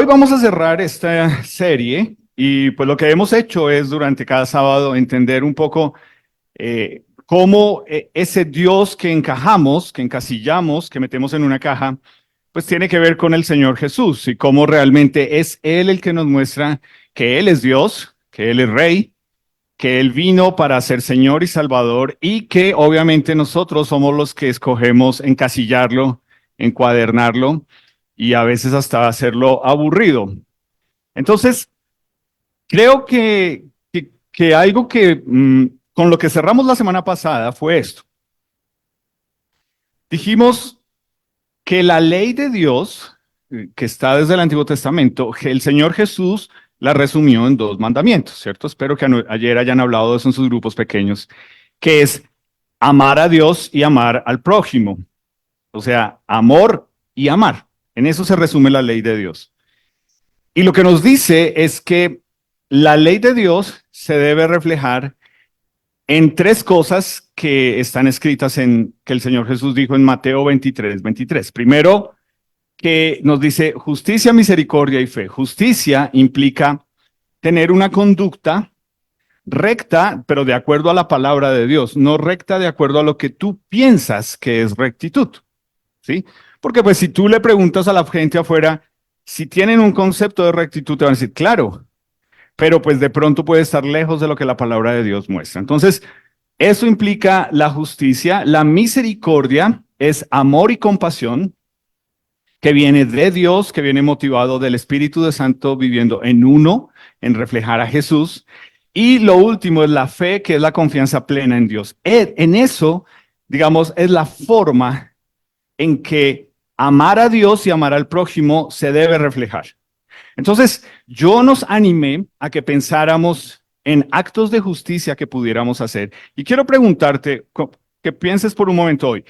Hoy vamos a cerrar esta serie y pues lo que hemos hecho es durante cada sábado entender un poco cómo ese Dios que encajamos, que encasillamos, que metemos en una caja, pues tiene que ver con el Señor Jesús y cómo realmente es Él el que nos muestra que Él es Dios, que Él es Rey, que Él vino para ser Señor y Salvador y que obviamente nosotros somos los que escogemos encasillarlo, encuadernarlo y a veces hasta hacerlo aburrido. Entonces, creo que algo que con lo que cerramos la semana pasada fue esto. Dijimos que la ley de Dios, que está desde el Antiguo Testamento, que el Señor Jesús la resumió en dos mandamientos, ¿cierto? Espero que ayer hayan hablado de eso en sus grupos pequeños, que es amar a Dios y amar al prójimo. O sea, amor y amar. En eso se resume la ley de Dios. Y lo que nos dice es que la ley de Dios se debe reflejar en tres cosas que están escritas en que el Señor Jesús dijo en Mateo 23:23. Primero, que nos dice justicia, misericordia y fe. Justicia implica tener una conducta recta, pero de acuerdo a la palabra de Dios, no recta de acuerdo a lo que tú piensas que es rectitud, ¿sí? Porque pues si tú le preguntas a la gente afuera si tienen un concepto de rectitud, te van a decir, claro, pero pues de pronto puede estar lejos de lo que la palabra de Dios muestra. Entonces, eso implica la justicia. La misericordia es amor y compasión que viene de Dios, que viene motivado del Espíritu de Santo viviendo en uno, en reflejar a Jesús. Y lo último es la fe, que es la confianza plena en Dios. En eso, digamos, es la forma en que amar a Dios y amar al prójimo se debe reflejar. Entonces, yo nos animé a que pensáramos en actos de justicia que pudiéramos hacer. Y quiero preguntarte, que pienses por un momento hoy.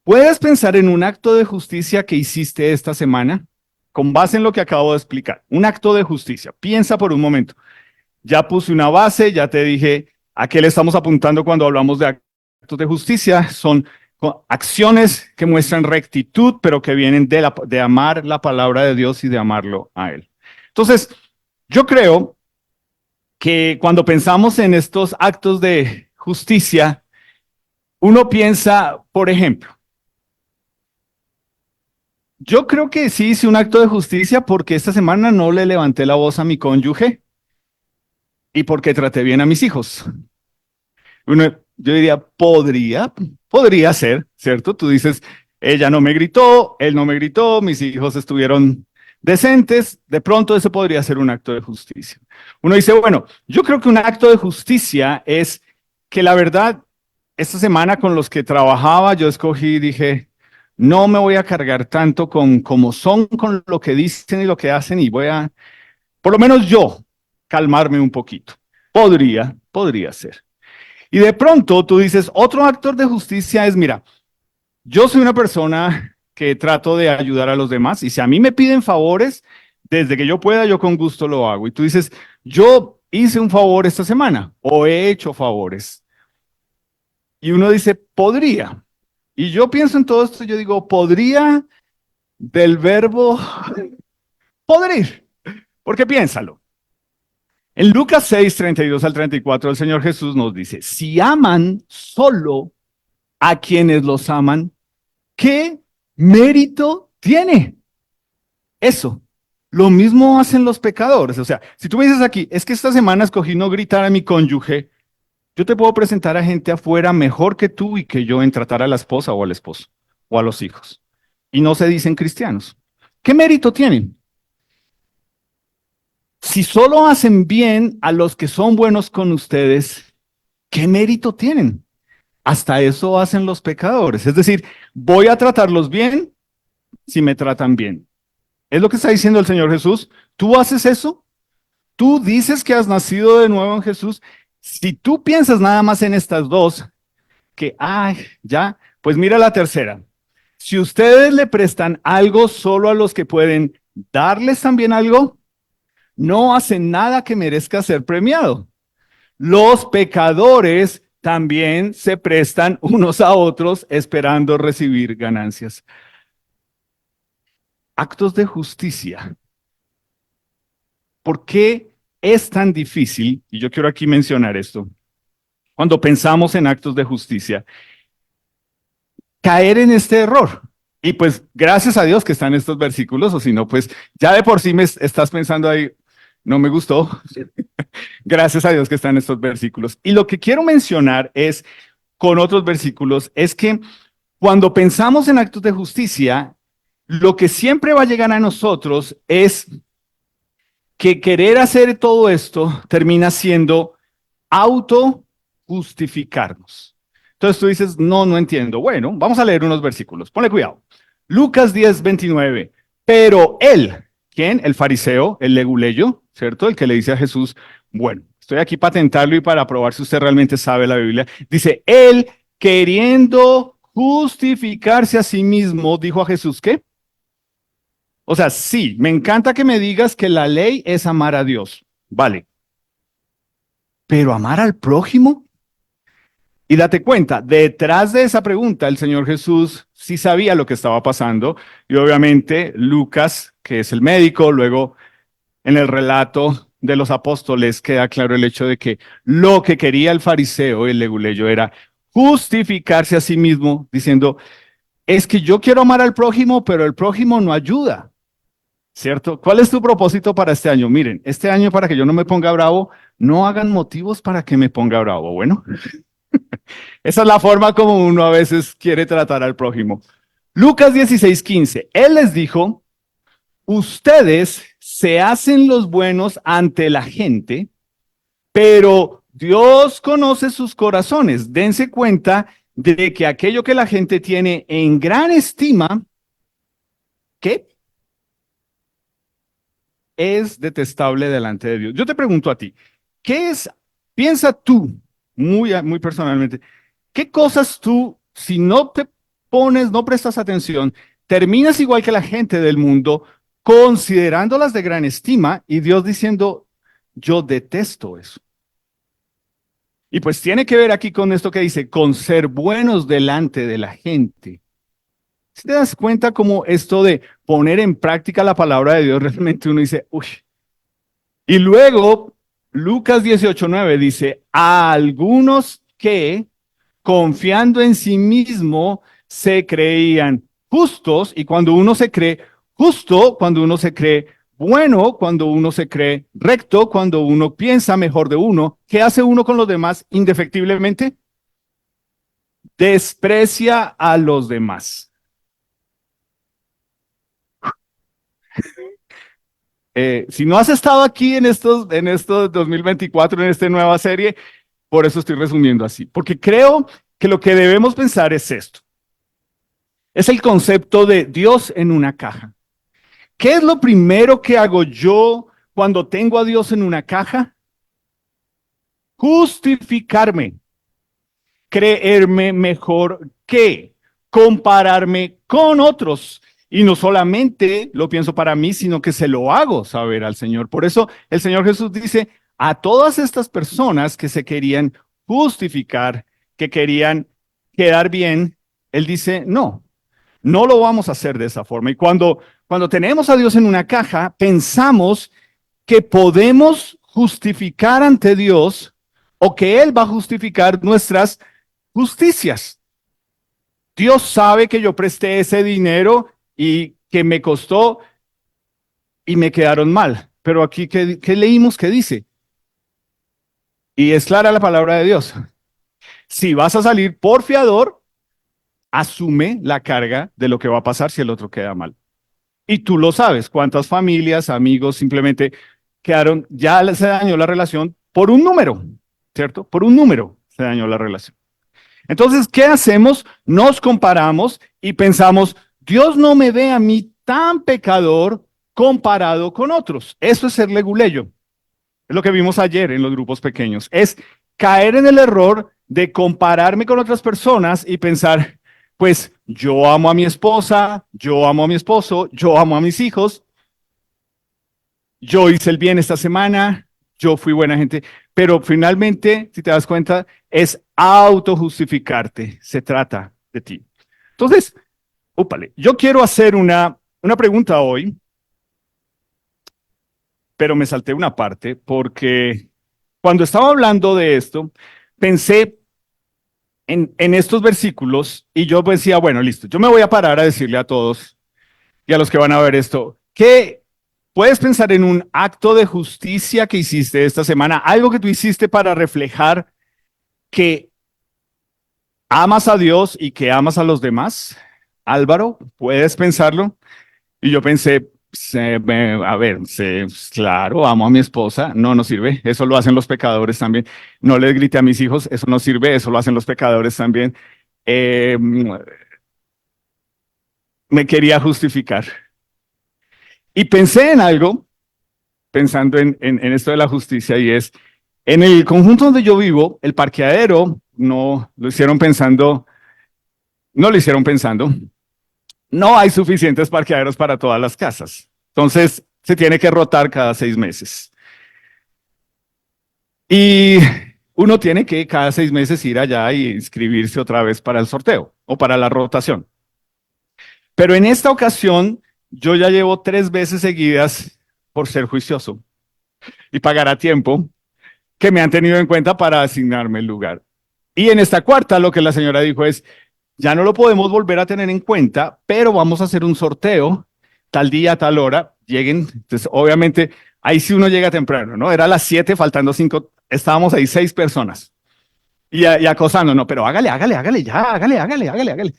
¿Puedes pensar en un acto de justicia que hiciste esta semana? Con base en lo que acabo de explicar. Un acto de justicia. Piensa por un momento. Ya puse una base, ya te dije a qué le estamos apuntando cuando hablamos de actos de justicia. Son acciones que muestran rectitud, pero que vienen de amar la palabra de Dios y de amarlo a Él. Entonces, yo creo que cuando pensamos en estos actos de justicia, uno piensa, por ejemplo, yo creo que sí hice un acto de justicia porque esta semana no le levanté la voz a mi cónyuge y porque traté bien a mis hijos. Yo diría, podría ser, ¿cierto? Tú dices, ella no me gritó, él no me gritó, mis hijos estuvieron decentes, de pronto eso podría ser un acto de justicia. Uno dice, bueno, yo creo que un acto de justicia es que la verdad, esta semana con los que trabajaba, yo escogí y dije, no me voy a cargar tanto con cómo son, con lo que dicen y lo que hacen y voy a, por lo menos yo, calmarme un poquito. Podría ser. Y de pronto tú dices, otro actor de justicia es, mira, yo soy una persona que trato de ayudar a los demás y si a mí me piden favores, desde que yo pueda, yo con gusto lo hago. Y tú dices, yo hice un favor esta semana o he hecho favores. Y uno dice, podría. Y yo pienso en todo esto, yo digo, podría del verbo podrir. Porque piénsalo. En Lucas 6:32 al 34, el Señor Jesús nos dice, si aman solo a quienes los aman, ¿qué mérito tiene eso? Lo mismo hacen los pecadores. O sea, si tú me dices aquí, es que esta semana escogí no gritar a mi cónyuge, yo te puedo presentar a gente afuera mejor que tú y que yo en tratar a la esposa o al esposo o a los hijos. Y no se dicen cristianos. ¿Qué mérito tienen? Si solo hacen bien a los que son buenos con ustedes, ¿qué mérito tienen? Hasta eso hacen los pecadores. Es decir, voy a tratarlos bien si me tratan bien. Es lo que está diciendo el Señor Jesús. ¿Tú haces eso? ¿Tú dices que has nacido de nuevo en Jesús? Si tú piensas nada más en estas dos, que, ay, ya, pues mira la tercera. Si ustedes le prestan algo solo a los que pueden darles también algo, no hacen nada que merezca ser premiado. Los pecadores también se prestan unos a otros esperando recibir ganancias. Actos de justicia. ¿Por qué es tan difícil? Y yo quiero aquí mencionar esto. Cuando pensamos en actos de justicia, caer en este error. Y pues gracias a Dios que están estos versículos, o si no, pues ya de por sí me estás pensando ahí, no me gustó. Gracias a Dios que están estos versículos. Y lo que quiero mencionar es, con otros versículos, es que cuando pensamos en actos de justicia, lo que siempre va a llegar a nosotros es que querer hacer todo esto termina siendo autojustificarnos. Entonces tú dices, no, no entiendo. Bueno, vamos a leer unos versículos. Ponle cuidado. Lucas 10:29. Pero él, ¿quién? El fariseo, el leguleyo, ¿cierto? El que le dice a Jesús, bueno, estoy aquí para tentarlo y para probar si usted realmente sabe la Biblia. Dice, él queriendo justificarse a sí mismo, dijo a Jesús, ¿qué? O sea, sí, me encanta que me digas que la ley es amar a Dios. Vale, pero amar al prójimo. Y date cuenta, detrás de esa pregunta, el Señor Jesús sí sabía lo que estaba pasando. Y obviamente Lucas, que es el médico, luego en el relato de los apóstoles queda claro el hecho de que lo que quería el fariseo, el leguleyo, era justificarse a sí mismo, diciendo, es que yo quiero amar al prójimo, pero el prójimo no ayuda. ¿Cierto? ¿Cuál es tu propósito para este año? Miren, este año para que yo no me ponga bravo, no hagan motivos para que me ponga bravo. Bueno, esa es la forma como uno a veces quiere tratar al prójimo. Lucas 16:15. Él les dijo, ustedes se hacen los buenos ante la gente, pero Dios conoce sus corazones. Dense cuenta de que aquello que la gente tiene en gran estima, ¿qué? Es detestable delante de Dios. Yo te pregunto a ti, ¿qué es, piensa tú, muy personalmente, qué cosas tú, si no te pones, no prestas atención, terminas igual que la gente del mundo, considerándolas de gran estima y Dios diciendo, yo detesto eso? Y pues tiene que ver aquí con esto que dice, con ser buenos delante de la gente. Si te das cuenta como esto de poner en práctica la palabra de Dios, realmente uno dice, uy. Y luego, Lucas 18:9 dice, a algunos que, confiando en sí mismo, se creían justos, y cuando uno se cree justo, cuando uno se cree bueno, cuando uno se cree recto, cuando uno piensa mejor de uno, ¿qué hace uno con los demás indefectiblemente? Desprecia a los demás. Si no has estado aquí en estos 2024, en esta nueva serie, por eso estoy resumiendo así, porque creo que lo que debemos pensar es esto. Es el concepto de Dios en una caja. ¿Qué es lo primero que hago yo cuando tengo a Dios en una caja? Justificarme, creerme mejor que, compararme con otros. Y no solamente lo pienso para mí, sino que se lo hago saber al Señor. Por eso el Señor Jesús dice a todas estas personas que se querían justificar, que querían quedar bien, Él dice, no, no lo vamos a hacer de esa forma. Y cuando tenemos a Dios en una caja, pensamos que podemos justificar ante Dios o que Él va a justificar nuestras justicias. Dios sabe que yo presté ese dinero y que me costó y me quedaron mal. Pero aquí, ¿qué leímos que dice? Y es clara la palabra de Dios. Si vas a salir por fiador, asume la carga de lo que va a pasar si el otro queda mal. Y tú lo sabes, cuántas familias, amigos simplemente quedaron, ya se dañó la relación por un número, ¿cierto? Por un número se dañó la relación. Entonces, ¿qué hacemos? Nos comparamos y pensamos, Dios no me ve a mí tan pecador comparado con otros. Eso es ser leguleyo. Es lo que vimos ayer en los grupos pequeños. Es caer en el error de compararme con otras personas y pensar, pues yo amo a mi esposa, yo amo a mi esposo, yo amo a mis hijos, yo hice el bien esta semana, yo fui buena gente, pero finalmente, si te das cuenta, es autojustificarte, se trata de ti. Entonces, úpale, yo quiero hacer una pregunta hoy pero me salté una parte porque cuando estaba hablando de esto, pensé en estos versículos y yo decía, bueno, listo, yo me voy a parar a decirle a todos y a los que van a ver esto, que puedes pensar en un acto de justicia que hiciste esta semana, algo que tú hiciste para reflejar que amas a Dios y que amas a los demás. Álvaro, ¿puedes pensarlo? Y yo pensé, a ver, claro, amo a mi esposa, no, no sirve, eso lo hacen los pecadores también. No les grité a mis hijos, eso no sirve, eso lo hacen los pecadores también. Eh, Me quería justificar. Y pensé en algo, pensando en esto de la justicia, y es, en el conjunto donde yo vivo, el parqueadero no lo hicieron pensando, no lo hicieron pensando, no hay suficientes parqueaderos para todas las casas. Entonces, se tiene que rotar cada 6 meses. Y uno tiene que cada 6 meses ir allá y inscribirse otra vez para el sorteo o para la rotación. Pero en esta ocasión, yo ya llevo 3 veces seguidas por ser juicioso y pagar a tiempo que me han tenido en cuenta para asignarme el lugar. Y en esta cuarta, lo que la señora dijo es, ya no lo podemos volver a tener en cuenta, pero vamos a hacer un sorteo tal día, tal hora, lleguen. Entonces, obviamente, ahí sí uno llega temprano, ¿no? Era a las 7, faltando 5, estábamos ahí 6 personas. Y acosando, no, pero hágale, ya, hágale.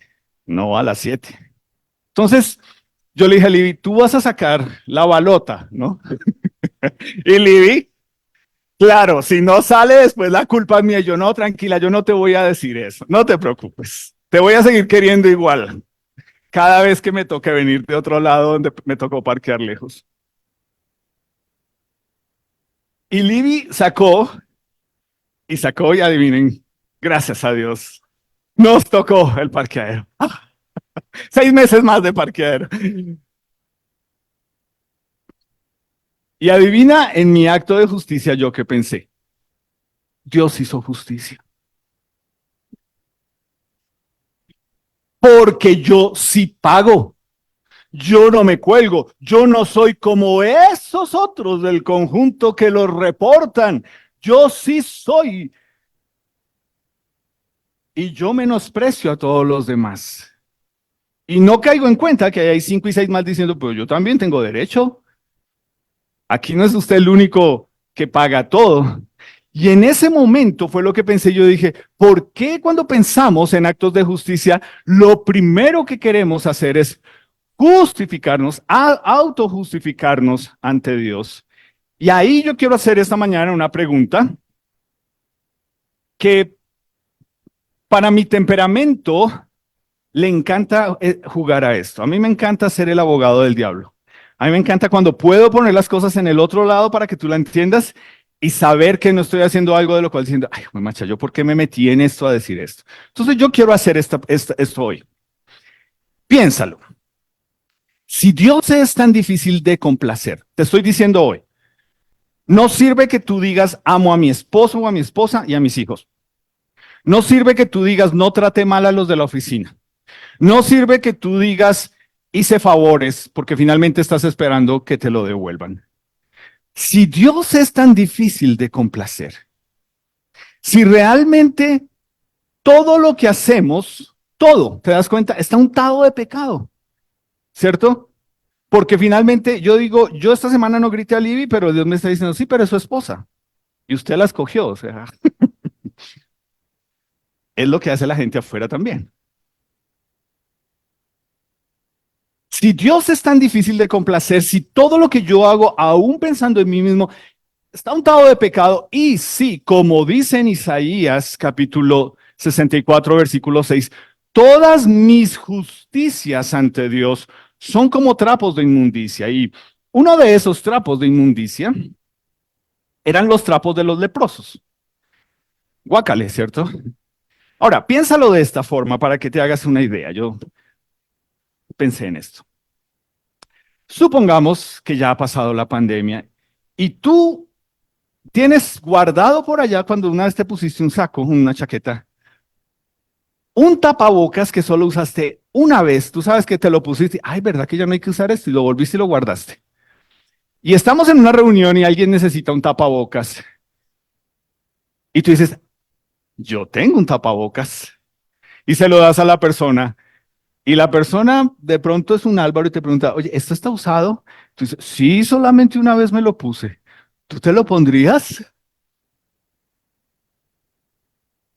No, a las 7. Entonces, yo le dije a Libby, tú vas a sacar la balota, ¿no? Y Libby, claro, si no sale después la culpa es mía. Yo no, tranquila, yo no te voy a decir eso, no te preocupes. Te voy a seguir queriendo igual. Cada vez que me toque venir de otro lado donde me tocó parquear lejos. Y Libby sacó y adivinen, gracias a Dios, nos tocó el parqueadero. 6 meses más de parqueadero. Y adivina en mi acto de justicia yo qué pensé. Dios hizo justicia. Porque yo sí pago. Yo no me cuelgo, yo no soy como esos otros del conjunto que los reportan. Yo sí soy. Y yo menosprecio a todos los demás. Y no caigo en cuenta que hay 5 y 6 más diciendo, pues yo también tengo derecho. Aquí no es usted el único que paga todo. Y en ese momento fue lo que pensé, yo dije, ¿por qué cuando pensamos en actos de justicia, lo primero que queremos hacer es justificarnos, autojustificarnos ante Dios? Y ahí yo quiero hacer esta mañana una pregunta que para mi temperamento le encanta jugar a esto. A mí me encanta ser el abogado del diablo. A mí me encanta cuando puedo poner las cosas en el otro lado para que tú la entiendas y saber que no estoy haciendo algo de lo cual diciendo, ay, macha, ¿yo por qué me metí en esto a decir esto? Entonces yo quiero hacer esto hoy. Piénsalo. Si Dios es tan difícil de complacer, te estoy diciendo hoy, no sirve que tú digas amo a mi esposo o a mi esposa y a mis hijos. No sirve que tú digas no trate mal a los de la oficina. No sirve que tú digas hice favores porque finalmente estás esperando que te lo devuelvan. Si Dios es tan difícil de complacer, si realmente todo lo que hacemos, todo, te das cuenta, está untado de pecado, ¿cierto? Porque finalmente yo digo, yo esta semana no grité a Libby, pero Dios me está diciendo, sí, pero es su esposa. Y usted la escogió, o sea, es lo que hace la gente afuera también. Si Dios es tan difícil de complacer, si todo lo que yo hago, aún pensando en mí mismo, está untado de pecado, y sí, como dice en Isaías capítulo 64, versículo 6, todas mis justicias ante Dios son como trapos de inmundicia. Y uno de esos trapos de inmundicia eran los trapos de los leprosos. Guácale, ¿cierto? Ahora, piénsalo de esta forma para que te hagas una idea. Yo pensé en esto. Supongamos que ya ha pasado la pandemia y tú tienes guardado por allá cuando una vez te pusiste un saco, una chaqueta, un tapabocas que solo usaste una vez. Tú sabes que te lo pusiste. Ay, ¿verdad que ya no hay que usar esto? Y lo volviste y lo guardaste. Y estamos en una reunión y alguien necesita un tapabocas. Y tú dices, yo tengo un tapabocas. Y se lo das a la persona. Y la persona de pronto es un Álvaro y te pregunta, oye, ¿esto está usado? Tú dices, sí, solamente una vez me lo puse. ¿Tú te lo pondrías?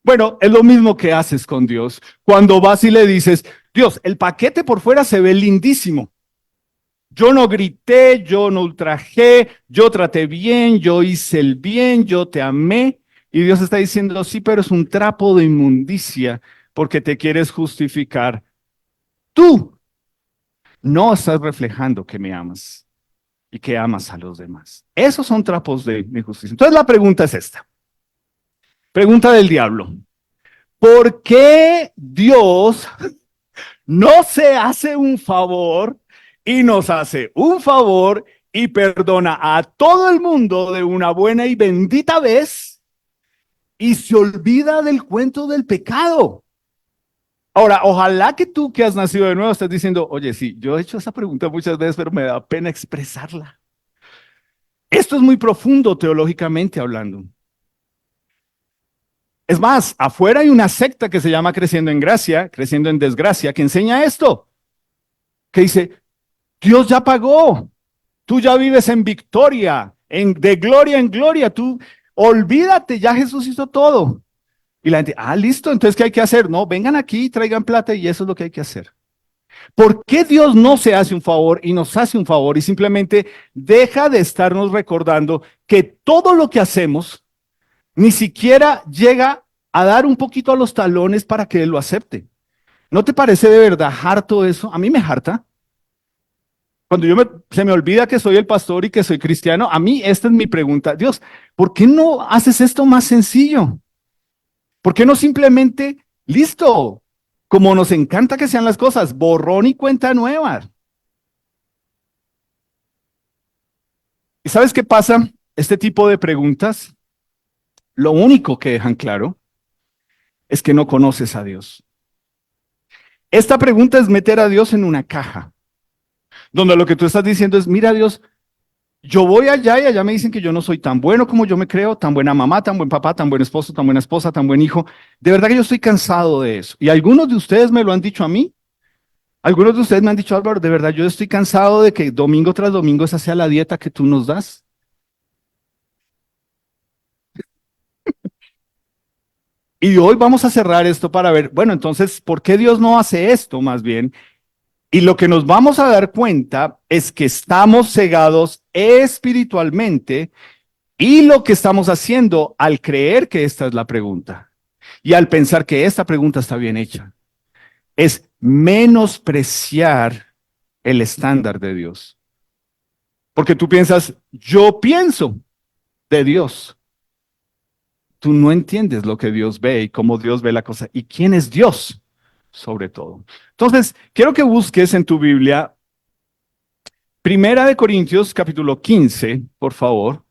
Bueno, es lo mismo que haces con Dios. Cuando vas y le dices, Dios, el paquete por fuera se ve lindísimo. Yo no grité, yo no ultrajé, yo traté bien, yo hice el bien, yo te amé. Y Dios está diciendo, sí, pero es un trapo de inmundicia porque te quieres justificar. Tú no estás reflejando que me amas y que amas a los demás. Esos son trapos de justicia. Entonces la pregunta es esta. Pregunta del diablo. ¿Por qué Dios no se hace un favor y nos hace un favor y perdona a todo el mundo de una buena y bendita vez y se olvida del cuento del pecado? Ahora, ojalá que tú que has nacido de nuevo estés diciendo, oye, sí, yo he hecho esa pregunta muchas veces, pero me da pena expresarla. Esto es muy profundo teológicamente hablando. Es más, afuera hay una secta que se llama Creciendo en Gracia, Creciendo en Desgracia, que enseña esto, que dice, Dios ya pagó, tú ya vives en victoria, de gloria en gloria, tú olvídate, ya Jesús hizo todo. Y la gente, listo, entonces ¿qué hay que hacer? No, vengan aquí, traigan plata y eso es lo que hay que hacer. ¿Por qué Dios no se hace un favor y nos hace un favor y simplemente deja de estarnos recordando que todo lo que hacemos ni siquiera llega a dar un poquito a los talones para que Él lo acepte? ¿No te parece de verdad harto eso? A mí me harta. Cuando se me olvida que soy el pastor y que soy cristiano, a mí esta es mi pregunta. Dios, ¿por qué no haces esto más sencillo? ¿Por qué no simplemente, listo, como nos encanta que sean las cosas, borrón y cuenta nueva? ¿Y sabes qué pasa? Este tipo de preguntas, lo único que dejan claro es que no conoces a Dios. Esta pregunta es meter a Dios en una caja, donde lo que tú estás diciendo es, mira Dios, yo voy allá y allá me dicen que yo no soy tan bueno como yo me creo, tan buena mamá, tan buen papá, tan buen esposo, tan buena esposa, tan buen hijo. De verdad que yo estoy cansado de eso. Y algunos de ustedes me lo han dicho a mí. Algunos de ustedes me han dicho, Álvaro, de verdad yo estoy cansado de que domingo tras domingo esa sea la dieta que tú nos das. Y hoy vamos a cerrar esto para ver, bueno, entonces, ¿por qué Dios no hace esto más bien? Y lo que nos vamos a dar cuenta es que estamos cegados espiritualmente y lo que estamos haciendo al creer que esta es la pregunta y al pensar que esta pregunta está bien hecha es menospreciar el estándar de Dios. Porque tú piensas, yo pienso de Dios. Tú no entiendes lo que Dios ve y cómo Dios ve la cosa y quién es Dios sobre todo. Entonces, quiero que busques en tu Biblia Primera de Corintios capítulo 15, por favor.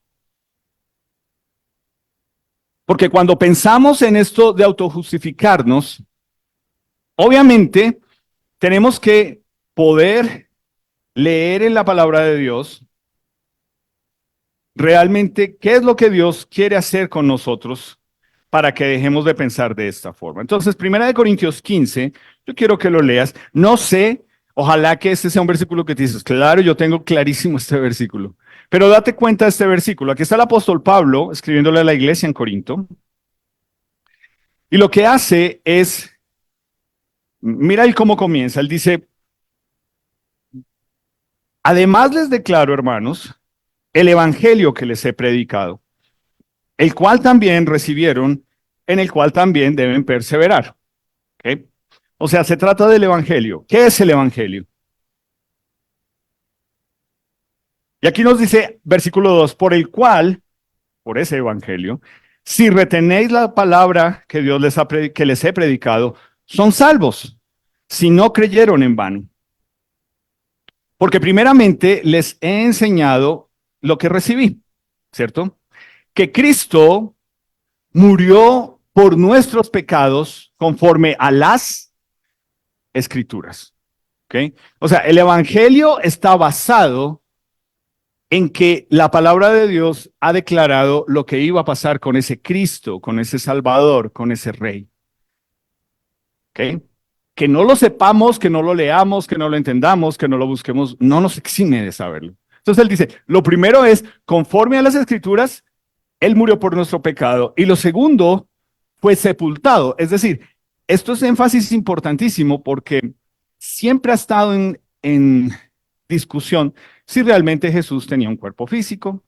Porque cuando pensamos en esto de autojustificarnos, obviamente tenemos que poder leer en la palabra de Dios realmente qué es lo que Dios quiere hacer con nosotros para que dejemos de pensar de esta forma. Entonces, Primera de Corintios 15, yo quiero que lo leas. No sé, ojalá que este sea un versículo que te dices, claro, yo tengo clarísimo este versículo, pero date cuenta de este versículo. Aquí está el apóstol Pablo escribiéndole a la iglesia en Corinto, y lo que hace es, mira él cómo comienza, él dice, además les declaro, hermanos, el evangelio que les he predicado, el cual también recibieron, en el cual también deben perseverar. ¿Okay? O sea, se trata del evangelio. ¿Qué es el evangelio? Y aquí nos dice, versículo 2, por el cual, por ese evangelio, si retenéis la palabra que Dios que les he predicado, son salvos, si no creyeron en vano. Porque primeramente les he enseñado lo que recibí, ¿cierto? Que Cristo murió por nuestros pecados conforme a las escrituras. ¿Ok? O sea, el evangelio está basado en que la palabra de Dios ha declarado lo que iba a pasar con ese Cristo, con ese Salvador, con ese Rey. ¿Ok? Que no lo sepamos, que no lo leamos, que no lo entendamos, que no lo busquemos, no nos exime de saberlo. Entonces él dice, lo primero es, conforme a las Escrituras, él murió por nuestro pecado. Y lo segundo, fue sepultado. Es decir, esto es énfasis importantísimo porque siempre ha estado en discusión si realmente Jesús tenía un cuerpo físico,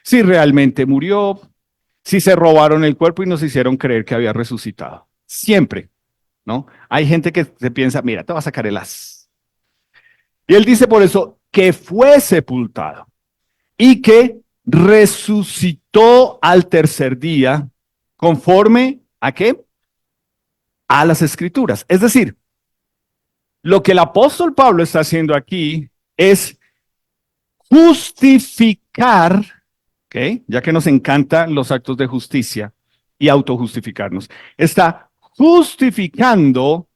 si realmente murió, si se robaron el cuerpo y nos hicieron creer que había resucitado. Siempre, ¿no? Hay gente que se piensa, mira, te va a sacar el as. Y él dice por eso que fue sepultado y que resucitó al tercer día conforme a qué? A las escrituras. Es decir, lo que el apóstol Pablo está haciendo aquí es justificar, ¿ok? Ya que nos encantan los actos de justicia y autojustificarnos, está justificando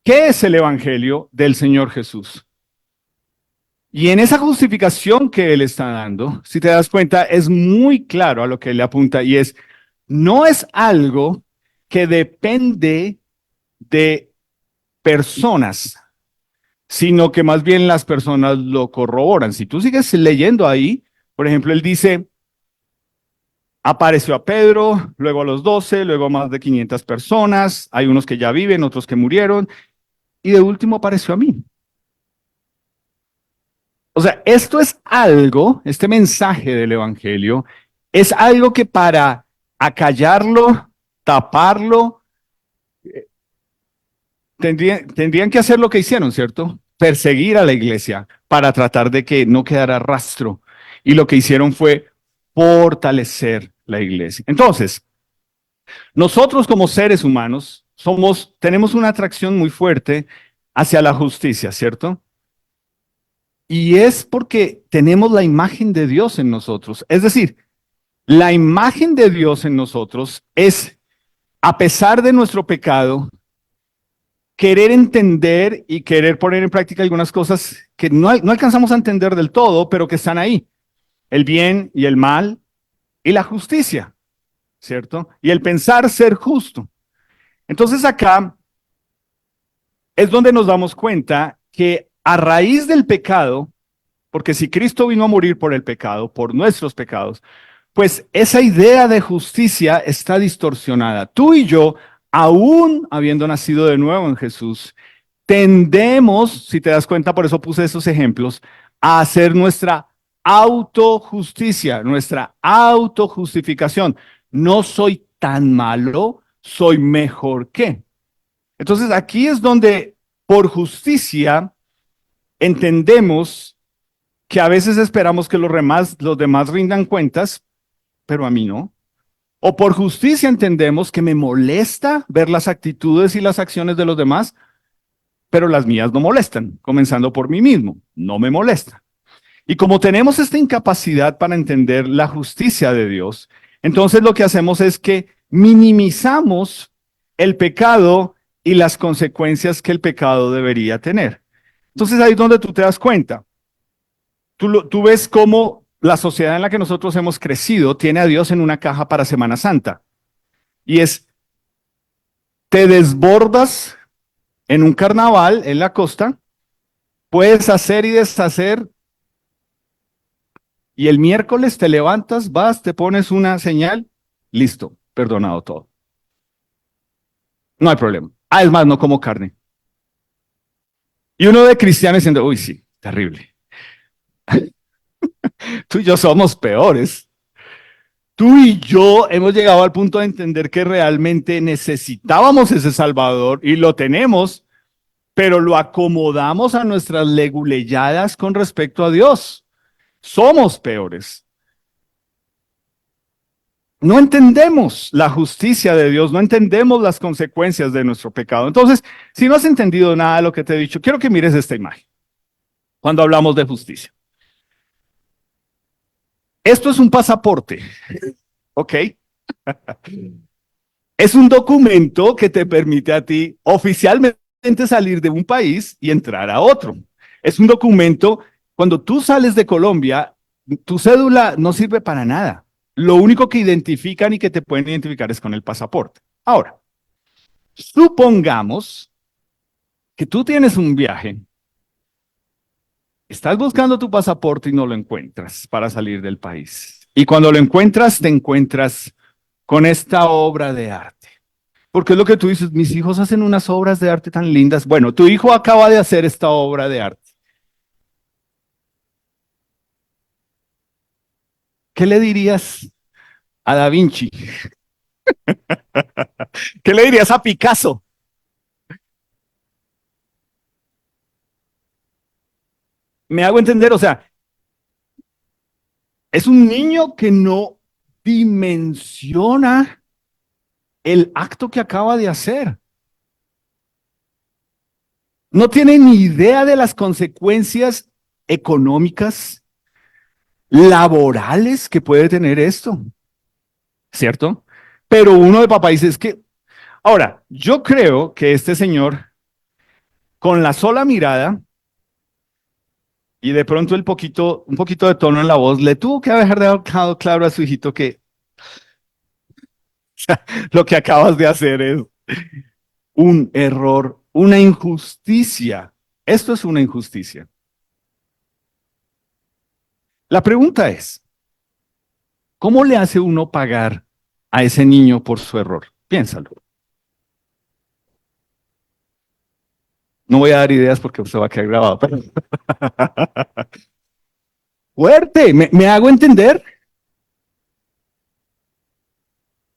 qué es el evangelio del Señor Jesús. Y en esa justificación que él está dando, si te das cuenta, es muy claro a lo que él le apunta y es, no es algo que depende de personas, sino que más bien las personas lo corroboran. Si tú sigues leyendo ahí, por ejemplo, él dice, apareció a Pedro, luego a los 12, luego a más de 500 personas, hay unos que ya viven, otros que murieron, y de último apareció a mí. O sea, esto es algo, este mensaje del Evangelio, es algo que para acallarlo, taparlo, tendrían que hacer lo que hicieron, ¿cierto? Perseguir a la iglesia para tratar de que no quedara rastro. Y lo que hicieron fue fortalecer la iglesia. Entonces, nosotros como seres humanos tenemos una atracción muy fuerte hacia la justicia, ¿cierto? Y es porque tenemos la imagen de Dios en nosotros. Es decir, la imagen de Dios en nosotros es, a pesar de nuestro pecado, querer entender y querer poner en práctica algunas cosas que no alcanzamos a entender del todo, pero que están ahí. El bien y el mal y la justicia, ¿cierto? Y el pensar ser justo. Entonces acá es donde nos damos cuenta que a raíz del pecado, porque si Cristo vino a morir por el pecado, por nuestros pecados, pues esa idea de justicia está distorsionada. Tú y yo, aún habiendo nacido de nuevo en Jesús, tendemos, si te das cuenta, por eso puse esos ejemplos, a hacer nuestra autojusticia, nuestra autojustificación. No soy tan malo, soy mejor que. Entonces aquí es donde por justicia entendemos que a veces esperamos que los demás rindan cuentas, pero a mí no. O por justicia entendemos que me molesta ver las actitudes y las acciones de los demás, pero las mías no molestan, comenzando por mí mismo, no me molesta. Y como tenemos esta incapacidad para entender la justicia de Dios, entonces lo que hacemos es que minimizamos el pecado y las consecuencias que el pecado debería tener. Entonces ahí es donde tú te das cuenta. Tú ves cómo la sociedad en la que nosotros hemos crecido tiene a Dios en una caja para Semana Santa. Y es, te desbordas en un carnaval en la costa, puedes hacer y deshacer, y el miércoles te levantas, vas, te pones una señal, listo, perdonado todo. No hay problema. Ah, es más, no como carne. Y uno de cristianos diciendo, uy, sí, terrible. Tú y yo somos peores. Tú y yo hemos llegado al punto de entender que realmente necesitábamos ese Salvador y lo tenemos, pero lo acomodamos a nuestras leguleyadas con respecto a Dios. Somos peores. No entendemos la justicia de Dios, no entendemos las consecuencias de nuestro pecado. Entonces, si no has entendido nada de lo que te he dicho, quiero que mires esta imagen cuando hablamos de justicia. Esto es un pasaporte, ¿ok? Es un documento que te permite a ti oficialmente salir de un país y entrar a otro. Es un documento, cuando tú sales de Colombia, Tu cédula no sirve para nada. Lo único que identifican y que te pueden identificar es con el pasaporte. Ahora, supongamos que tú tienes un viaje, estás buscando tu pasaporte y no lo encuentras para salir del país. Y cuando lo encuentras, te encuentras con esta obra de arte. Porque es lo que tú dices, mis hijos hacen unas obras de arte tan lindas. Bueno, tu hijo acaba de hacer esta obra de arte. ¿Qué le dirías a Da Vinci? ¿Qué le dirías a Picasso? Me hago entender, o sea, es un niño que no dimensiona el acto que acaba de hacer. No tiene ni idea de las consecuencias económicas, laborales que puede tener esto, ¿cierto? Pero uno de papá dice, es que, ahora, yo creo que este señor, con la sola mirada y de pronto un poquito de tono en la voz, le tuvo que haber dejado claro a su hijito que lo que acabas de hacer es un error, una injusticia. Esto es una injusticia. La pregunta es, ¿cómo le hace uno pagar a ese niño por su error? Piénsalo. No voy a dar ideas porque usted va a quedar grabado. Pero... fuerte, ¿me hago entender?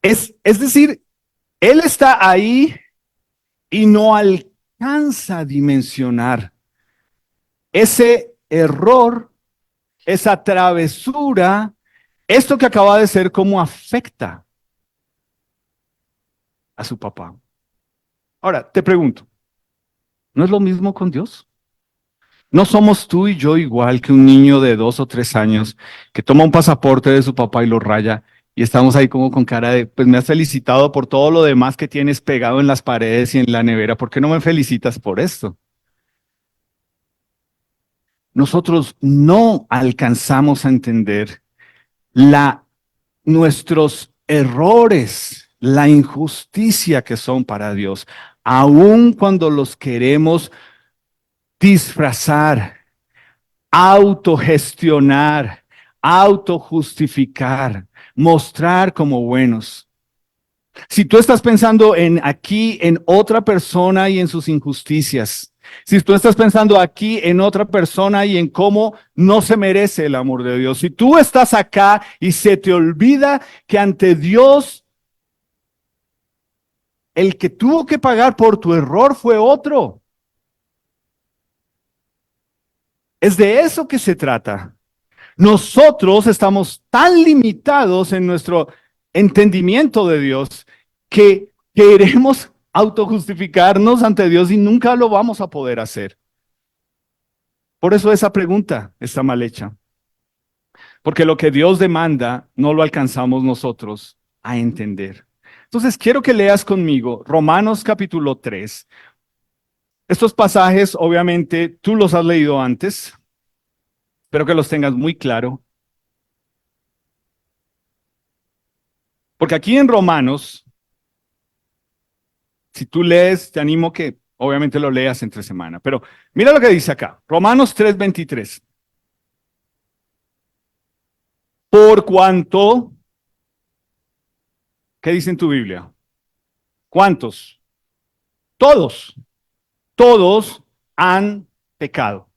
Es decir, él está ahí y no alcanza a dimensionar ese error, esa travesura, esto que acaba de ser, cómo afecta a su papá. Ahora, te pregunto, ¿no es lo mismo con Dios? ¿No somos tú y yo igual que un niño de 2 o 3 años que toma un pasaporte de su papá y lo raya y estamos ahí como con cara de, pues me has felicitado por todo lo demás que tienes pegado en las paredes y en la nevera, ¿por qué no me felicitas por esto? Nosotros no alcanzamos a entender la, nuestros errores, la injusticia que son para Dios, aun cuando los queremos disfrazar, autogestionar, autojustificar, mostrar como buenos. Si tú estás pensando en aquí, en otra persona y en sus injusticias, si tú estás pensando aquí en otra persona y en cómo no se merece el amor de Dios, si tú estás acá y se te olvida que ante Dios el que tuvo que pagar por tu error fue otro. Es de eso que se trata. Nosotros estamos tan limitados en nuestro entendimiento de Dios que queremos autojustificarnos ante Dios y nunca lo vamos a poder hacer. Por eso esa pregunta está mal hecha. Porque lo que Dios demanda no lo alcanzamos nosotros a entender. Entonces quiero que leas conmigo Romanos capítulo 3. Estos pasajes, obviamente, tú los has leído antes. Espero que los tengas muy claro. Porque aquí en Romanos, si tú lees, te animo que obviamente lo leas entre semana. Pero mira lo que dice acá. Romanos 3:23. Por cuanto, ¿qué dice en tu Biblia? ¿Cuántos? Todos. Todos han pecado.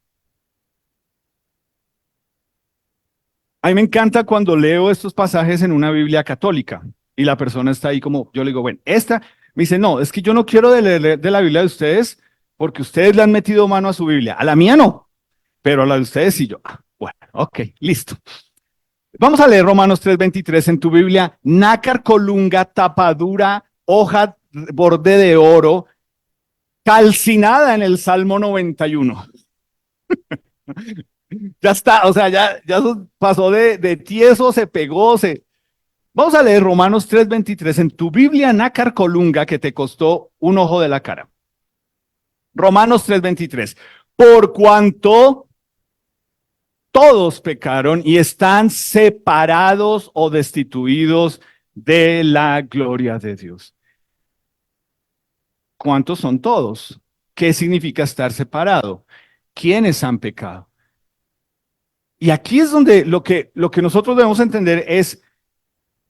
A mí me encanta cuando leo estos pasajes en una Biblia católica y la persona está ahí como, yo le digo, bueno, esta, me dice, no, es que yo no quiero leer de la Biblia de ustedes porque ustedes le han metido mano a su Biblia. A la mía no, pero a la de ustedes sí yo. Bueno, ok, listo. Vamos a leer Romanos 3:23 en tu Biblia. Nácar, colunga, tapadura, hoja, borde de oro, calcinada en el Salmo 91. Ya está, o sea, ya pasó de tieso, se pegó, se... Vamos a leer Romanos 3:23 en tu Biblia nácar colunga que te costó un ojo de la cara. Romanos 3:23. Por cuanto todos pecaron y están separados o destituidos de la gloria de Dios. ¿Cuántos son todos? ¿Qué significa estar separado? ¿Quiénes han pecado? Y aquí es donde lo que nosotros debemos entender es,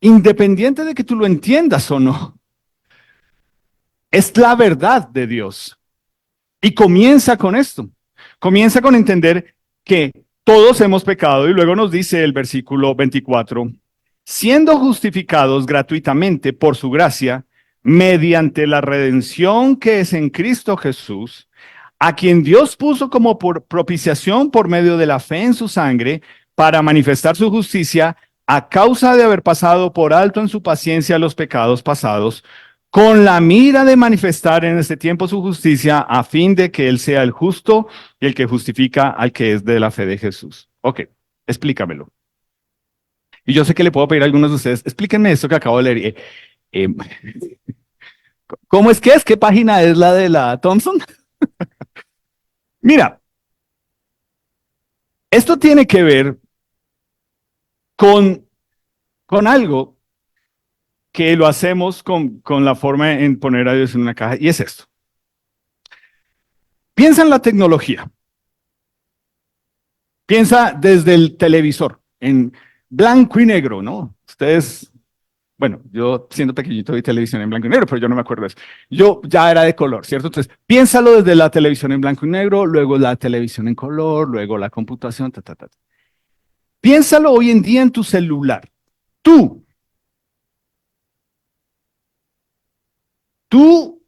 independiente de que tú lo entiendas o no, es la verdad de Dios. Y comienza con esto. Comienza con entender que todos hemos pecado y luego nos dice el versículo 24, siendo justificados gratuitamente por su gracia, mediante la redención que es en Cristo Jesús, a quien Dios puso como por propiciación por medio de la fe en su sangre, para manifestar su justicia a causa de haber pasado por alto en su paciencia los pecados pasados, con la mira de manifestar en este tiempo su justicia, a fin de que Él sea el justo y el que justifica al que es de la fe de Jesús. Ok, explícamelo. Y yo sé que le puedo pedir a algunos de ustedes, explíquenme esto que acabo de leer. Eh, ¿Cómo es que es? ¿Qué página es la de la Thompson? Mira, esto tiene que ver con, con algo que lo hacemos con la forma en poner a Dios en una caja, y es esto. Piensa en la tecnología. Piensa desde el televisor, en blanco y negro, ¿no? Ustedes, bueno, yo siendo pequeñito vi televisión en blanco y negro, pero yo no me acuerdo de eso. Yo ya era de color, ¿cierto? Entonces, piénsalo desde la televisión en blanco y negro, luego la televisión en color, luego la computación, ta, ta, ta. Piénsalo hoy en día en tu celular. Tú, tú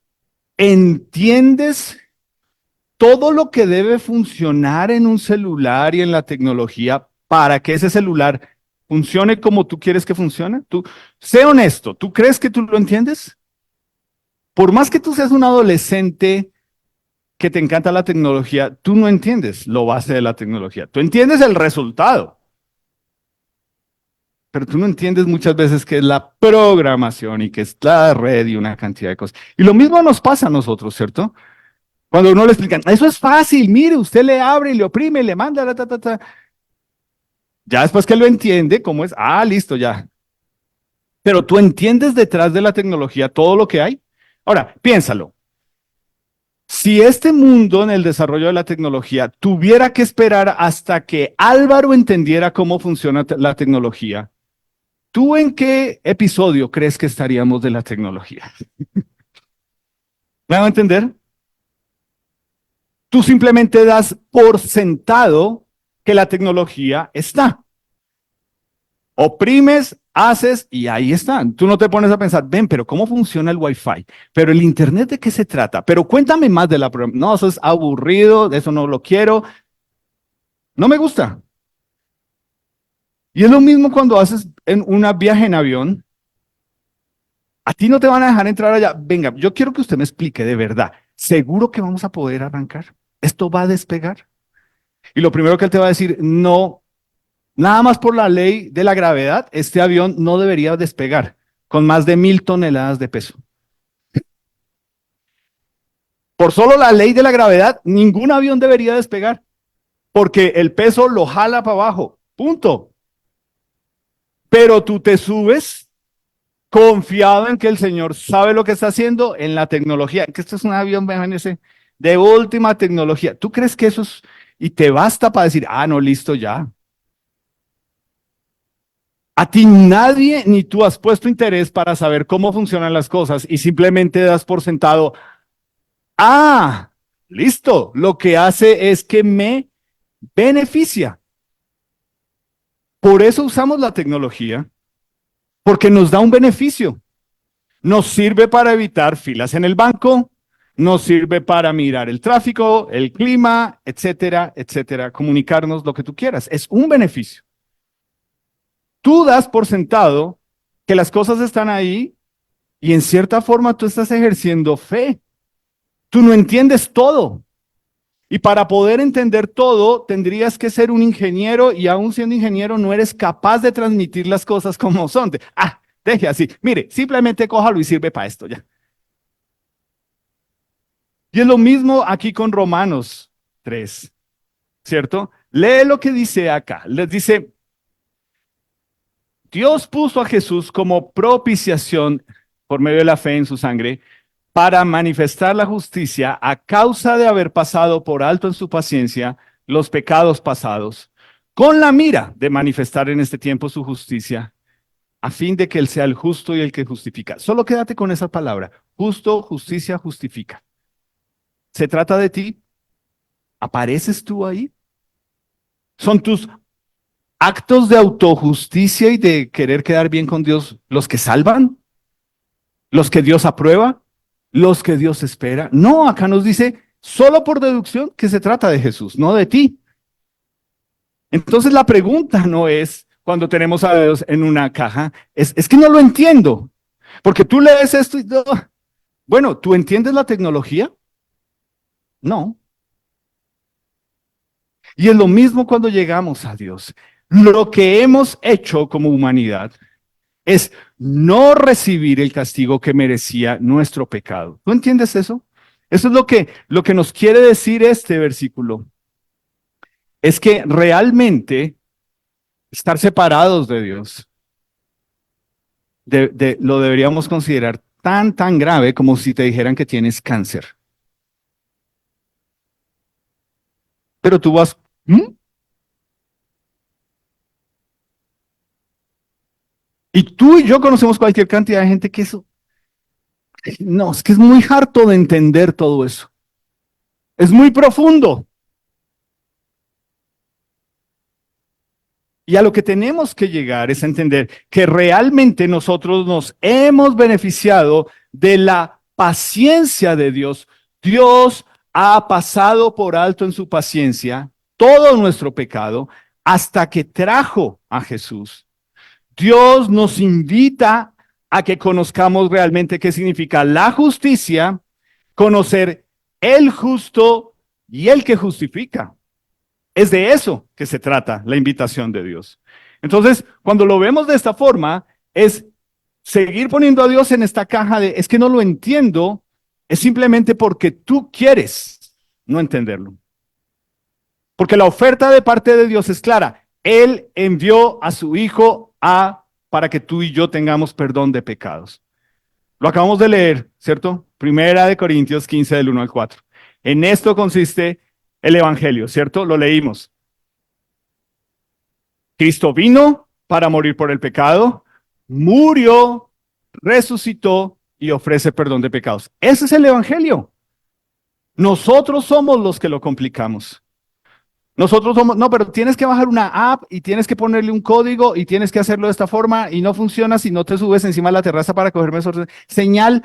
entiendes todo lo que debe funcionar en un celular y en la tecnología para que ese celular funcione como tú quieres que funcione. Tú, sé honesto, ¿tú crees que tú lo entiendes? Por más que tú seas un adolescente que te encanta la tecnología, tú no entiendes lo base de la tecnología. Tú entiendes el resultado, pero tú no entiendes muchas veces qué es la programación y qué es la red y una cantidad de cosas. Y lo mismo nos pasa a nosotros, ¿cierto? Cuando uno le explican, eso es fácil, mire, usted le abre y le oprime, y le manda, ta, ta, ta, ta. Ya después que lo entiende, ¿cómo es? Ah, listo, ya. Pero tú entiendes detrás de la tecnología todo lo que hay. Ahora, piénsalo. Si este mundo en el desarrollo de la tecnología tuviera que esperar hasta que Álvaro entendiera cómo funciona la tecnología, ¿tú en qué episodio crees que estaríamos de la tecnología? ¿Me van a entender? Tú simplemente das por sentado que la tecnología está. Oprimes, haces y ahí están. Tú no te pones a pensar, ven, pero ¿cómo funciona el Wi-Fi? Pero el Internet, ¿de qué se trata? Pero cuéntame más de la programación. No, eso es aburrido, de eso no lo quiero. No me gusta. Y es lo mismo cuando haces en una viaje en avión. A ti no te van a dejar entrar allá. Venga, yo quiero que usted me explique de verdad. ¿Seguro que vamos a poder arrancar? ¿Esto va a despegar? Y lo primero que él te va a decir, no, nada más por la ley de la gravedad, este avión no debería despegar con más de 1.000 toneladas de peso. Por solo la ley de la gravedad, ningún avión debería despegar, porque el peso lo jala para abajo. Punto. Pero tú te subes confiado en que el Señor sabe lo que está haciendo en la tecnología, que esto es un avión, imagínense, de última tecnología. ¿Tú crees que eso es, y te basta para decir, ah, no, listo, ya? A ti nadie ni tú has puesto interés para saber cómo funcionan las cosas y simplemente das por sentado, ah, listo, lo que hace es que me beneficia. Por eso usamos la tecnología, porque nos da un beneficio. Nos sirve para evitar filas en el banco, nos sirve para mirar el tráfico, el clima, etcétera, etcétera, comunicarnos lo que tú quieras. Es un beneficio. Tú das por sentado que las cosas están ahí y en cierta forma tú estás ejerciendo fe. Tú no entiendes todo. Y para poder entender todo, tendrías que ser un ingeniero y aún siendo ingeniero no eres capaz de transmitir las cosas como son. Deje así. Mire, simplemente cójalo y sirve para esto ya. Y es lo mismo aquí con Romanos 3, ¿cierto? Lee lo que dice acá. Les dice, Dios puso a Jesús como propiciación por medio de la fe en su sangre para manifestar la justicia a causa de haber pasado por alto en su paciencia los pecados pasados, con la mira de manifestar en este tiempo su justicia, a fin de que Él sea el justo y el que justifica. Solo quédate con esa palabra. Justo, justicia, justifica. ¿Se trata de ti? ¿Apareces tú ahí? ¿Son tus actos de autojusticia y de querer quedar bien con Dios los que salvan? ¿Los que Dios aprueba? ¿Los que Dios espera? No, acá nos dice solo por deducción que se trata de Jesús, no de ti. Entonces la pregunta no es cuando tenemos a Dios en una caja, es que no lo entiendo. Porque tú lees esto y no. Bueno, ¿tú entiendes la tecnología? No. Y es lo mismo cuando llegamos a Dios. Lo que hemos hecho como humanidad es no recibir el castigo que merecía nuestro pecado. ¿Tú entiendes eso? Eso es lo que nos quiere decir este versículo. Es que realmente estar separados de Dios lo deberíamos considerar tan grave como si te dijeran que tienes cáncer. Pero tú vas, ¿Mm? Y tú y yo conocemos cualquier cantidad de gente que eso, no, es que es muy harto de entender todo eso. Es muy profundo. Y a lo que tenemos que llegar es a entender que realmente nosotros nos hemos beneficiado de la paciencia de Dios. Dios ha pasado por alto en su paciencia todo nuestro pecado hasta que trajo a Jesús. Dios nos invita a que conozcamos realmente qué significa la justicia, conocer el justo y el que justifica. Es de eso que se trata la invitación de Dios. Entonces, cuando lo vemos de esta forma, es seguir poniendo a Dios en esta caja de, es que no lo entiendo, es simplemente porque tú quieres no entenderlo. Porque la oferta de parte de Dios es clara. Él envió a su Hijo para que tú y yo tengamos perdón de pecados. Lo acabamos de leer, ¿cierto? Primera de Corintios 15 del 1 al 4. En esto consiste el Evangelio, ¿cierto? Lo leímos. Cristo vino para morir por el pecado, murió, resucitó y ofrece perdón de pecados. Ese es el Evangelio. Nosotros somos los que lo complicamos. Nosotros somos, no, pero tienes que bajar una app y tienes que ponerle un código y tienes que hacerlo de esta forma y no funciona si no te subes encima de la terraza para cogerme señal.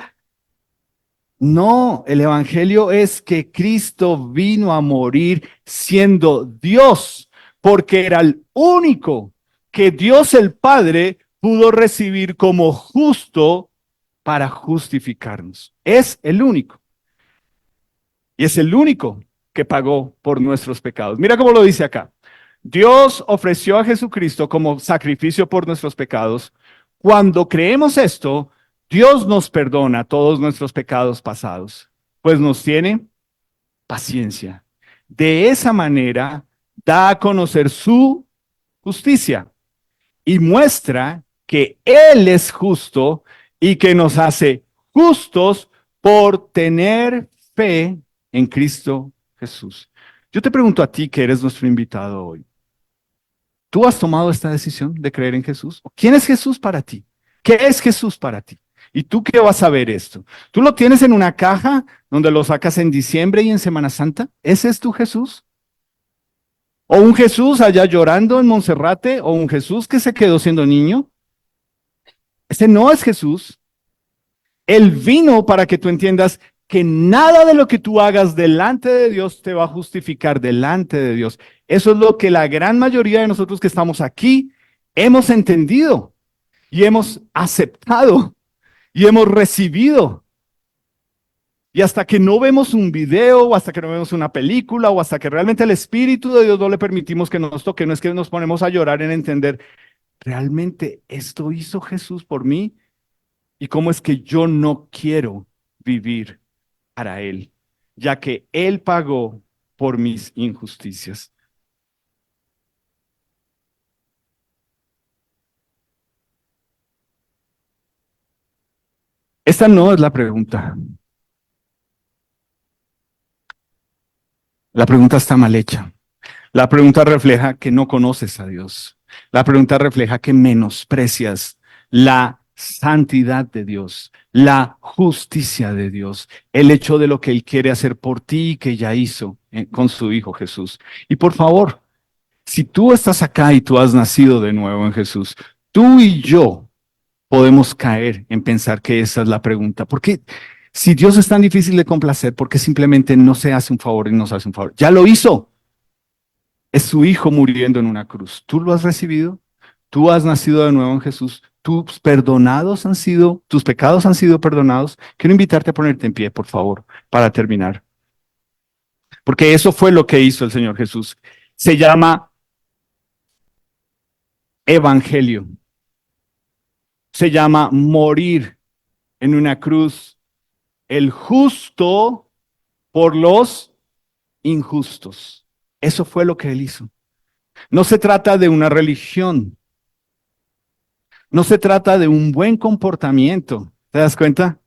No, el Evangelio es que Cristo vino a morir siendo Dios, porque era el único que Dios el Padre pudo recibir como justo para justificarnos. Es el único. Y es el único que pagó por nuestros pecados. Mira cómo lo dice acá. Dios ofreció a Jesucristo como sacrificio por nuestros pecados. Cuando creemos esto, Dios nos perdona todos nuestros pecados pasados, pues nos tiene paciencia. De esa manera, da a conocer su justicia y muestra que Él es justo y que nos hace justos por tener fe en Cristo Jesús. Yo te pregunto a ti que eres nuestro invitado hoy. ¿Tú has tomado esta decisión de creer en Jesús? ¿Quién es Jesús para ti? ¿Qué es Jesús para ti? ¿Y tú qué vas a ver esto? ¿Tú lo tienes en una caja donde lo sacas en diciembre y en Semana Santa? ¿Ese es tu Jesús? ¿O un Jesús allá llorando en Monserrate? ¿O un Jesús que se quedó siendo niño? Ese no es Jesús. Él vino para que tú entiendas que nada de lo que tú hagas delante de Dios te va a justificar delante de Dios. Eso es lo que la gran mayoría de nosotros que estamos aquí hemos entendido y hemos aceptado y hemos recibido. Y hasta que no vemos un video, o hasta que no vemos una película, o hasta que realmente el Espíritu de Dios no le permitimos que nos toque, no es que nos ponemos a llorar en entender, realmente esto hizo Jesús por mí y cómo es que yo no quiero vivir para Él, ya que Él pagó por mis injusticias. Esta no es la pregunta. La pregunta está mal hecha. La pregunta refleja que no conoces a Dios. La pregunta refleja que menosprecias la santidad de Dios, la justicia de Dios, el hecho de lo que Él quiere hacer por ti y que ya hizo con su Hijo Jesús. Y por favor, si tú estás acá y tú has nacido de nuevo en Jesús, tú y yo podemos caer en pensar que esa es la pregunta. Porque si Dios es tan difícil de complacer, ¿por qué simplemente no se hace un favor y nos hace un favor? Ya lo hizo. Es su Hijo muriendo en una cruz. ¿Tú lo has recibido? ¿Tú has nacido de nuevo en Jesús? Tus pecados han sido perdonados. Quiero invitarte a ponerte en pie, por favor, para terminar. Porque eso fue lo que hizo el Señor Jesús. Se llama evangelio. Se llama morir en una cruz. El justo por los injustos. Eso fue lo que él hizo. No se trata de una religión. No se trata de un buen comportamiento. ¿Te das cuenta?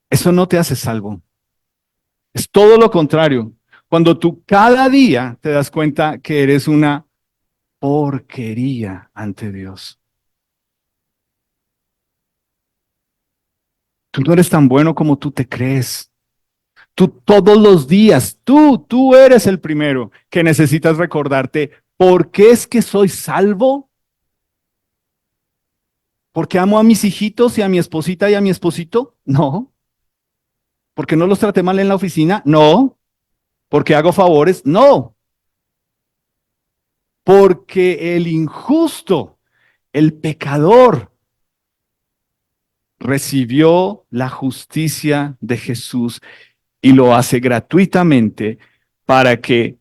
Eso no te hace salvo. Es todo lo contrario. Cuando tú cada día te das cuenta que eres una porquería ante Dios. Tú no eres tan bueno como tú te crees. Tú todos los días, tú eres el primero que necesitas recordarte, ¿por qué es que soy salvo? ¿Porque amo a mis hijitos y a mi esposita y a mi esposito? No. ¿Porque no los traté mal en la oficina? No. ¿Porque hago favores? No. Porque el injusto, el pecador, recibió la justicia de Jesús y lo hace gratuitamente para que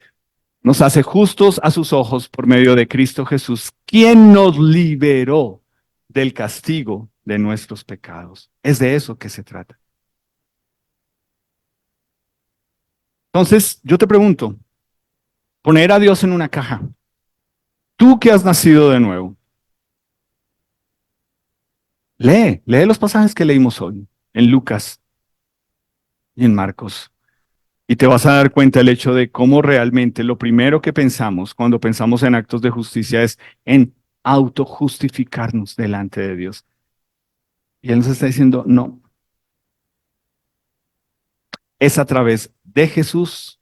nos hace justos a sus ojos por medio de Cristo Jesús, quien nos liberó del castigo de nuestros pecados. Es de eso que se trata. Entonces, yo te pregunto, poner a Dios en una caja. Tú que has nacido de nuevo, lee los pasajes que leímos hoy en Lucas y en Marcos. Y te vas a dar cuenta el hecho de cómo realmente lo primero que pensamos cuando pensamos en actos de justicia es en autojustificarnos delante de Dios. Y Él nos está diciendo, no, es a través de Jesús,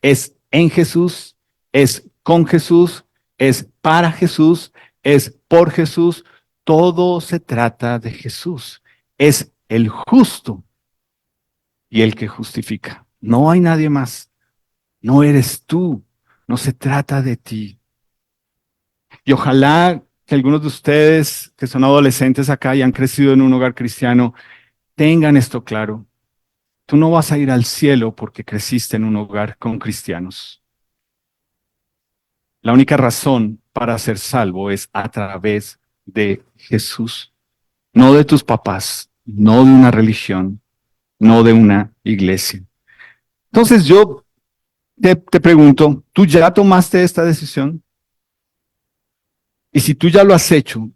es en Jesús, es con Jesús, es para Jesús, es por Jesús. Todo se trata de Jesús. Es el justo y el que justifica. No hay nadie más. No eres tú. No se trata de ti. Y ojalá que algunos de ustedes que son adolescentes acá y han crecido en un hogar cristiano tengan esto claro. Tú no vas a ir al cielo porque creciste en un hogar con cristianos. La única razón para ser salvo es a través de Jesús, no de tus papás, no de una religión, no de una iglesia. Entonces yo te pregunto, ¿tú ya tomaste esta decisión? Y si tú ya lo has hecho,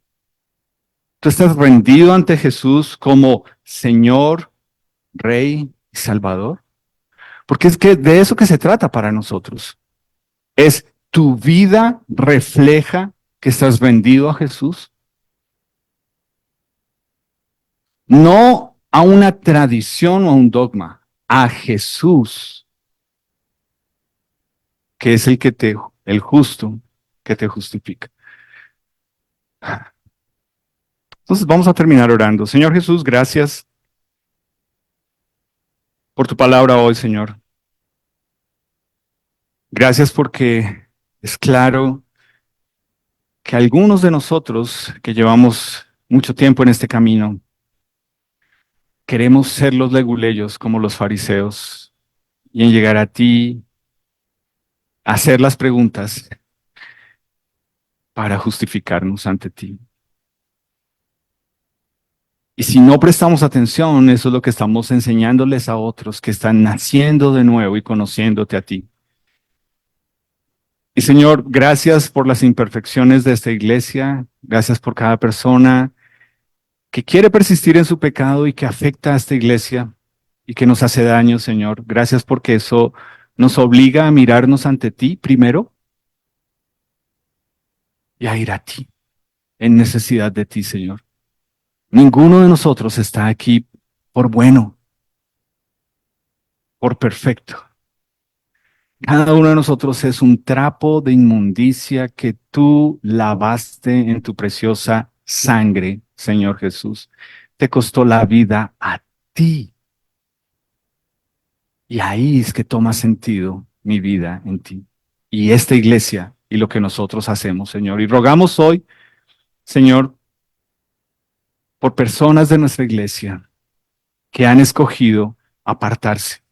¿tú estás rendido ante Jesús como Señor, Rey y Salvador? Porque es que de eso que se trata para nosotros. Es tu vida refleja que estás rendido a Jesús, no a una tradición o a un dogma, a Jesús, que es el justo que te justifica. Entonces vamos a terminar orando. Señor Jesús, gracias por tu palabra hoy, Señor. Gracias porque es claro que algunos de nosotros que llevamos mucho tiempo en este camino, queremos ser los leguleyos como los fariseos y en llegar a ti, hacer las preguntas para justificarnos ante ti. Y si no prestamos atención, eso es lo que estamos enseñándoles a otros que están naciendo de nuevo y conociéndote a ti. Y Señor, gracias por las imperfecciones de esta iglesia, gracias por cada persona que quiere persistir en su pecado y que afecta a esta iglesia y que nos hace daño, Señor. Gracias porque eso nos obliga a mirarnos ante ti primero y a ir a ti en necesidad de ti, Señor. Ninguno de nosotros está aquí por bueno, por perfecto. Cada uno de nosotros es un trapo de inmundicia que tú lavaste en tu preciosa sangre, Señor Jesús. Te costó la vida a ti. Y ahí es que toma sentido mi vida en ti. Y esta iglesia y lo que nosotros hacemos, Señor. Y rogamos hoy, Señor, por personas de nuestra iglesia que han escogido apartarse,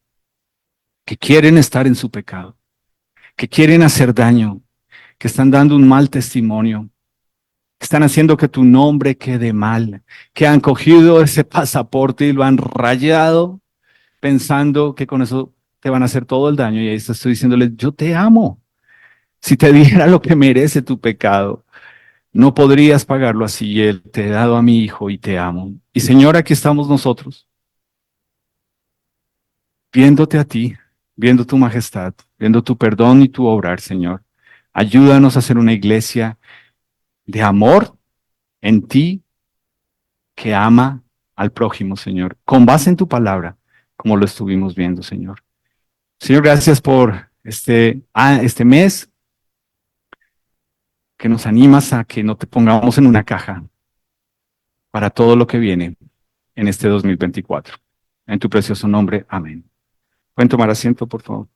que quieren estar en su pecado, que quieren hacer daño, que están dando un mal testimonio, que están haciendo que tu nombre quede mal, que han cogido ese pasaporte y lo han rayado pensando que con eso te van a hacer todo el daño. Y ahí estoy diciéndole, yo te amo. Si te diera lo que merece tu pecado, no podrías pagarlo así. Y Él te he dado a mi hijo y te amo. Y Señor, aquí estamos nosotros, viéndote a ti, viendo tu majestad, viendo tu perdón y tu obrar, Señor. Ayúdanos a ser una iglesia de amor en ti que ama al prójimo, Señor, con base en tu palabra, como lo estuvimos viendo, Señor. Señor, gracias por este mes que nos animas a que no te pongamos en una caja para todo lo que viene en este 2024. En tu precioso nombre, amén. ¿Pueden tomar asiento, por favor?